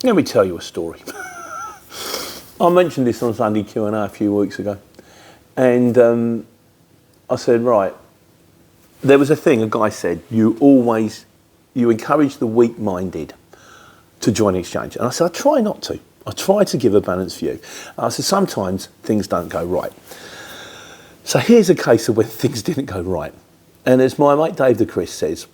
Let me tell you a story. I mentioned this on Sunday Q&A a few weeks ago. And I said, right, there was a thing, a guy said, you encourage the weak-minded to join the exchange. And I said, I try not to. I try to give a balanced view. And I said, sometimes things don't go right. So here's a case of when things didn't go right. And as my mate Dave the Chris says,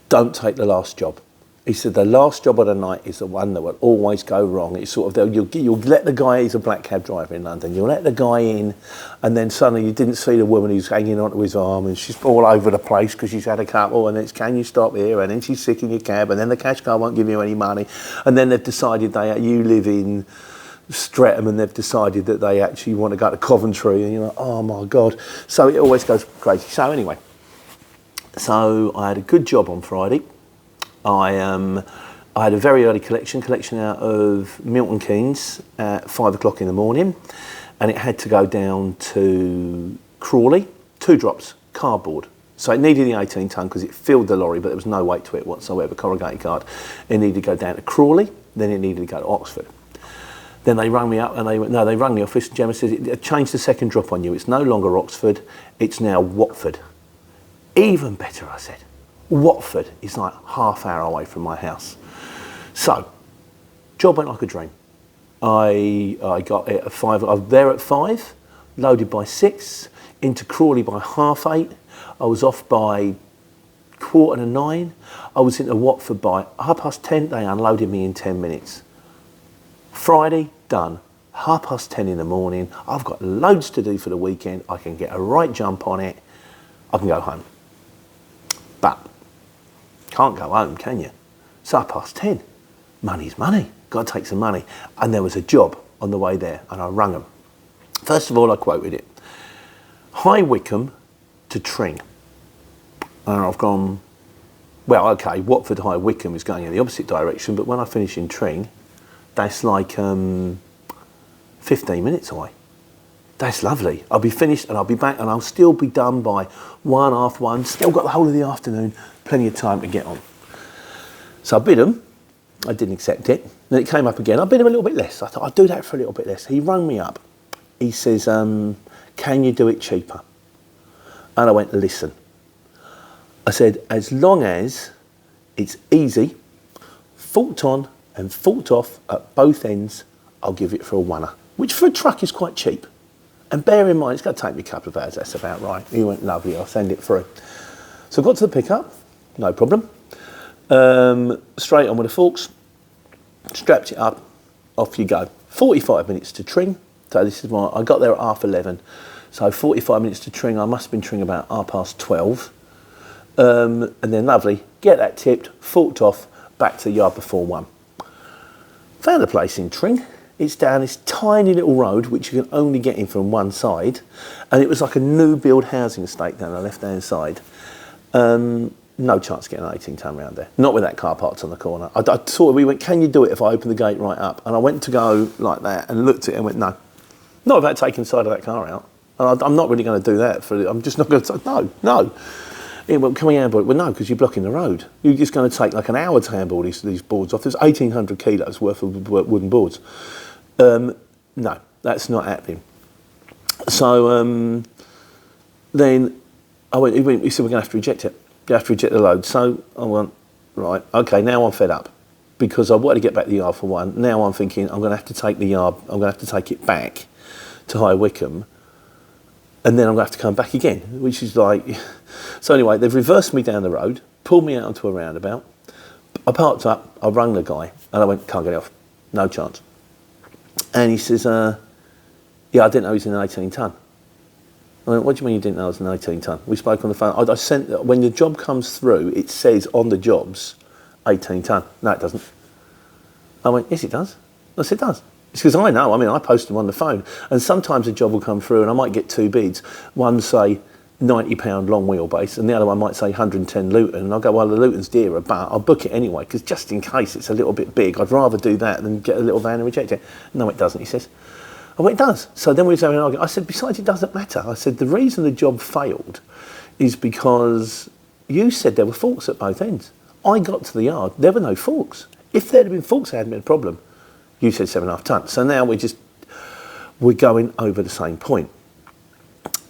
don't take the last job. He said the last job of the night is the one that will always go wrong. It's sort of, you'll let the guy, he's a black cab driver in London, you'll let the guy in and then suddenly you didn't see the woman who's hanging onto his arm and she's all over the place because she's had a couple and it's, can you stop here? And then she's sick in your cab and then the cash car won't give you any money. And then they've decided you live in Streatham and they've decided that they actually want to go to Coventry and you're like, oh my God. So it always goes crazy. So anyway, so I had a good job on Friday. I had a very early collection out of Milton Keynes at 5 o'clock in the morning, and it had to go down to Crawley, 2 drops, cardboard. So it needed the 18 tonne because it filled the lorry, but there was no weight to it whatsoever, corrugated card. It needed to go down to Crawley, then it needed to go to Oxford. Then they rang me up and they rang the office and Gemma says, it changed the second drop on you. It's no longer Oxford, it's now Watford. Even better, I said. Watford is like half hour away from my house. So, job went like a dream. I got it at 5, I was there at 5, loaded by 6, into Crawley by 8:30. I was off by 8:45. I was into Watford by 10:30. They unloaded me in 10 minutes. Friday, done. 10:30 in the morning. I've got loads to do for the weekend. I can get a right jump on it. I can go home. But can't go home, can you? It's 10:30. Money's money. Got to take some money. And there was a job on the way there, and I rung them. First of all, I quoted it. High Wycombe to Tring. And I've gone, well, okay, Watford High Wycombe is going in the opposite direction, but when I finish in Tring, that's like 15 minutes away. That's lovely. I'll be finished and I'll be back and I'll still be done by 1:30. Still got the whole of the afternoon, plenty of time to get on. So I bid him. I didn't accept it. Then it came up again. I bid him a little bit less. I thought I'd do that for a little bit less. He rang me up. He says, can you do it cheaper? And I went, listen. I said, as long as it's easy, fault on and fault off at both ends, I'll give it for a £1, which for a truck is quite cheap. And bear in mind, it's going to take me a couple of hours, that's about right. He went, lovely, I'll send it through. So I got to the pickup, no problem. Straight on with the forks, strapped it up, off you go. 45 minutes to Tring. So this is why I got there at 11:30. So 45 minutes to Tring, I must have been Tring about 12:30. And then lovely, get that tipped, forked off, back to the yard before 1. Found a place in Tring. It's down this tiny little road which you can only get in from one side, and it was like a new build housing estate down the left hand side. No chance of getting an 18 tonne round there, not with that car parked on the corner. We went, can you do it if I open the gate right up? And I went to go like that and looked at it and went, no, not without taking the side of that car out. I'm not really going to do that I'm just not going to, no. It went, can we handball it? Well, no, because you're blocking the road. You're just going to take like an hour to handball these boards off. There's 1,800 kilos worth of wooden boards. No, that's not happening. So then he said, we're going to have to reject it. You have to reject the load. So I went, right, okay, now I'm fed up because I wanted to get back to the yard for 1. Now I'm thinking I'm going to have to take I'm going to have to take it back to High Wycombe, and then I'm going to have to come back again, which is like... So anyway, they've reversed me down the road, pulled me out onto a roundabout. I parked up, I rang the guy, and I went, can't get off, no chance. And he says, yeah, I didn't know he was in an 18 tonne. I went, what do you mean you didn't know it was an 18 tonne? We spoke on the phone. I sent, when the job comes through, it says on the jobs, 18 tonne. No, it doesn't. I went, yes, it does. I said, it does. It's because I know, I post them on the phone. And sometimes a job will come through and I might get 2 bids. One say, £90 long wheelbase, and the other one might say 110 Luton, and I'll go, well, the Luton's dearer, but I'll book it anyway, because just in case it's a little bit big, I'd rather do that than get a little van and reject it. No, it doesn't, he says. Oh, it does. So then we was having an argument. I said, besides, it doesn't matter. I said, the reason the job failed is because you said there were forks at both ends. I got to the yard, there were no forks. If there'd have been faults, there hadn't been a problem. You said 7.5 tonnes. So now we're going over the same point.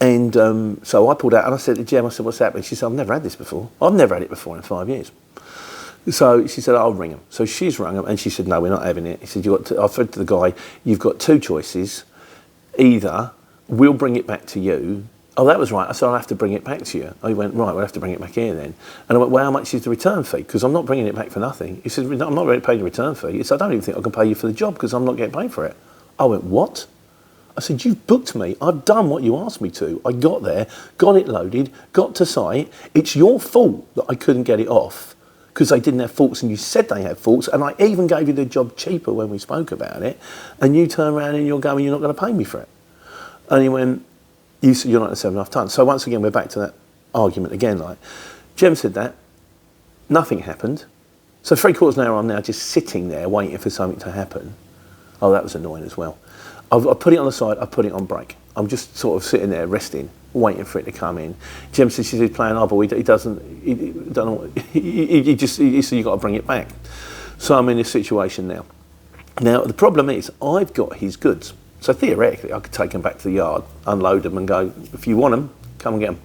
And so I pulled out and I said to Jem, I said, what's happening? She said, I've never had this before. I've never had it before in 5 years. So she said, I'll ring them. So she's rung them and she said, no, we're not having it. He said, I said to the guy, you've got two choices. Either we'll bring it back to you. Oh, that was right. I said, I'll have to bring it back to you. Oh, he went, right, we'll have to bring it back here then. And I went, well, how much is the return fee? Because I'm not bringing it back for nothing. He said, I'm not paying the return fee. He said, I don't even think I can pay you for the job because I'm not getting paid for it. I went, what? I said, you've booked me. I've done what you asked me to. I got there, got it loaded, got to site. It's your fault that I couldn't get it off because they didn't have faults and you said they had faults. And I even gave you the job cheaper when we spoke about it. And you turn around and you're going, you're not going to pay me for it. And he went, you said you're not at 7.5 tonnes. So once again, we're back to that argument again. Like, Jem said that. Nothing happened. So 3/4 of an hour, I'm now just sitting there waiting for something to happen. Oh, that was annoying as well. I put it on the side, I put it on break. I'm just sort of sitting there resting, waiting for it to come in. Jem says he's playing but he said you've got to bring it back. So I'm in this situation now. Now, the problem is, I've got his goods. So theoretically, I could take them back to the yard, unload them and go, if you want them, come and get them.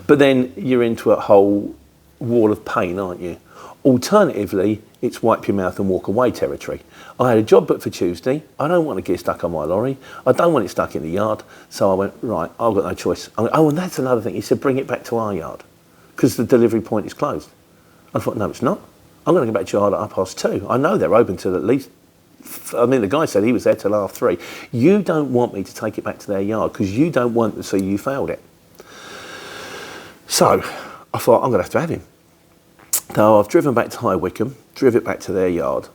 But then you're into a whole wall of pain, aren't you? Alternatively, it's wipe your mouth and walk away territory. I had a job booked for Tuesday. I don't want to get stuck on my lorry. I don't want it stuck in the yard. So I went, right, I've got no choice. Oh, and that's another thing. He said, bring it back to our yard because the delivery point is closed. I thought, no, it's not. I'm going to go back to your yard at 2:30. I know they're open till at least, the guy said he was there till 3:30. You don't want me to take it back to their yard because you don't want to see you failed it. So I thought, I'm going to have him. So I've driven back to High Wycombe, driven it back to their yard.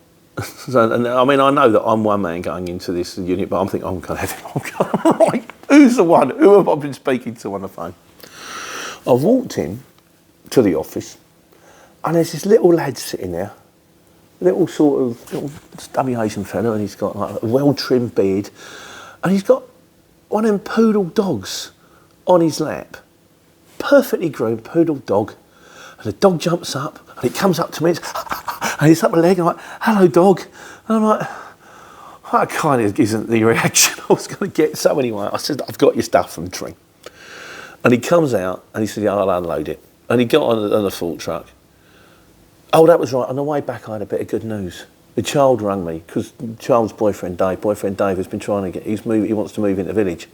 So, and I mean, I know that I'm one man going into this unit, but I'm thinking, I'm going to have him. Right, who's the one? Who have I been speaking to on the phone? I've walked in to the office, and there's this little lad sitting there, little stubby Asian fella, and he's got like a well-trimmed beard, and he's got one of them poodle dogs on his lap. Perfectly groomed poodle dog. And the dog jumps up, and it comes up to me, and it's up my leg, and I'm like, hello, dog. And I'm like, that kind of isn't the reaction I was going to get. So anyway, I said, I've got your stuff from the tree. And he comes out, and he said, yeah, I'll unload it. And he got on the fault truck. Oh, that was right. On the way back, I had a bit of good news. The child rang me, because child's boyfriend Dave has been trying to he wants to move into the village.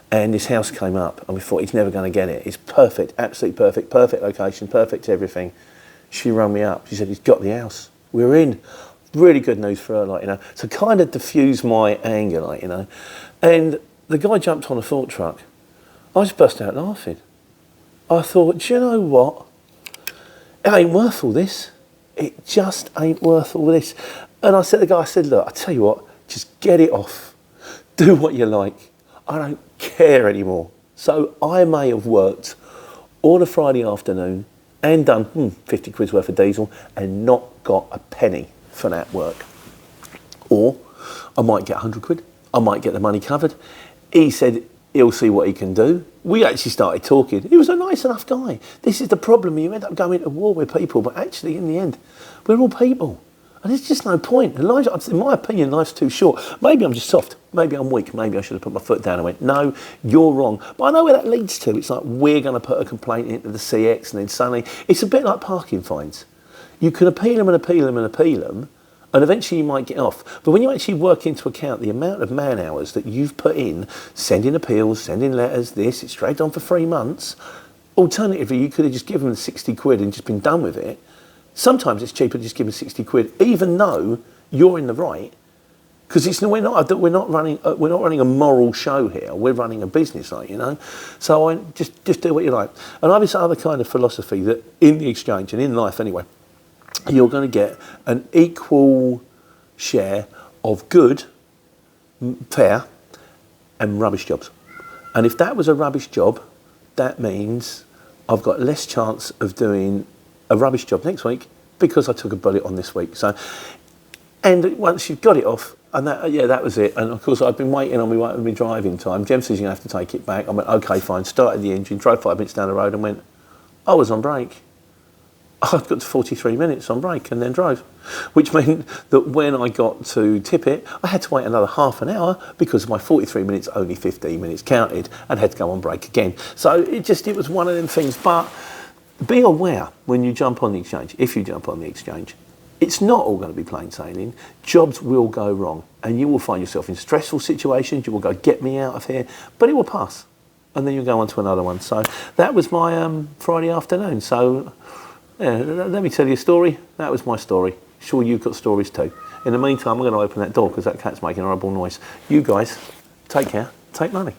And this house came up and we thought he's never going to get it. It's perfect, absolutely perfect location, perfect everything. She rang me up. She said, he's got the house. We're in. Really good news for her, like, you know. So kind of diffused my anger, like, you know. And the guy jumped on a fork truck. I just burst out laughing. I thought, do you know what? It ain't worth all this. It just ain't worth all this. And I said to the guy, I said, look, I tell you what, just get it off. Do what you like. I don't care anymore. So I may have worked all a Friday afternoon and done 50 quid's worth of diesel and not got a penny for that work. Or I might get 100 quid. I might get the money covered. He said he'll see what he can do. We actually started talking. He was a nice enough guy. This is the problem. You end up going to war with people, but actually in the end, we're all people. And there's just no point. And life, in my opinion, life's too short. Maybe I'm just soft. Maybe I'm weak. Maybe I should have put my foot down and went, no, you're wrong. But I know where that leads to. It's like we're going to put a complaint into the CX and then suddenly... It's a bit like parking fines. You can appeal them and appeal them and appeal them, and eventually you might get off. But when you actually work into account the amount of man hours that you've put in, sending appeals, sending letters, it's dragged on for 3 months. Alternatively, you could have just given them 60 quid and just been done with it. Sometimes it's cheaper to just give them 60 quid, even though you're in the right, because we're not running a moral show here. We're running a business, like, you know. So just do what you like. And I have this other kind of philosophy that in the exchange and in life anyway, you're going to get an equal share of good, fair, and rubbish jobs. And if that was a rubbish job, that means I've got less chance of doing a rubbish job next week because I took a bullet on this week. So, and once you've got it off, and that was it. And of course, I've been waiting on my driving time. Jem says you're going to have to take it back. I went, okay, fine. Started the engine, drove 5 minutes down the road and went, I was on break. I got to 43 minutes on break and then drove, which meant that when I got to tip it, I had to wait another half an hour because my 43 minutes, only 15 minutes counted, and had to go on break again. So it was one of them things. But be aware when you jump on the exchange, if you jump on the exchange, it's not all going to be plain sailing. Jobs will go wrong and you will find yourself in stressful situations. You will go, get me out of here, but it will pass. And then you'll go on to another one. So that was my Friday afternoon. So yeah, let me tell you a story. That was my story. Sure, you've got stories too. In the meantime, I'm going to open that door because that cat's making a horrible noise. You guys, take care, take money.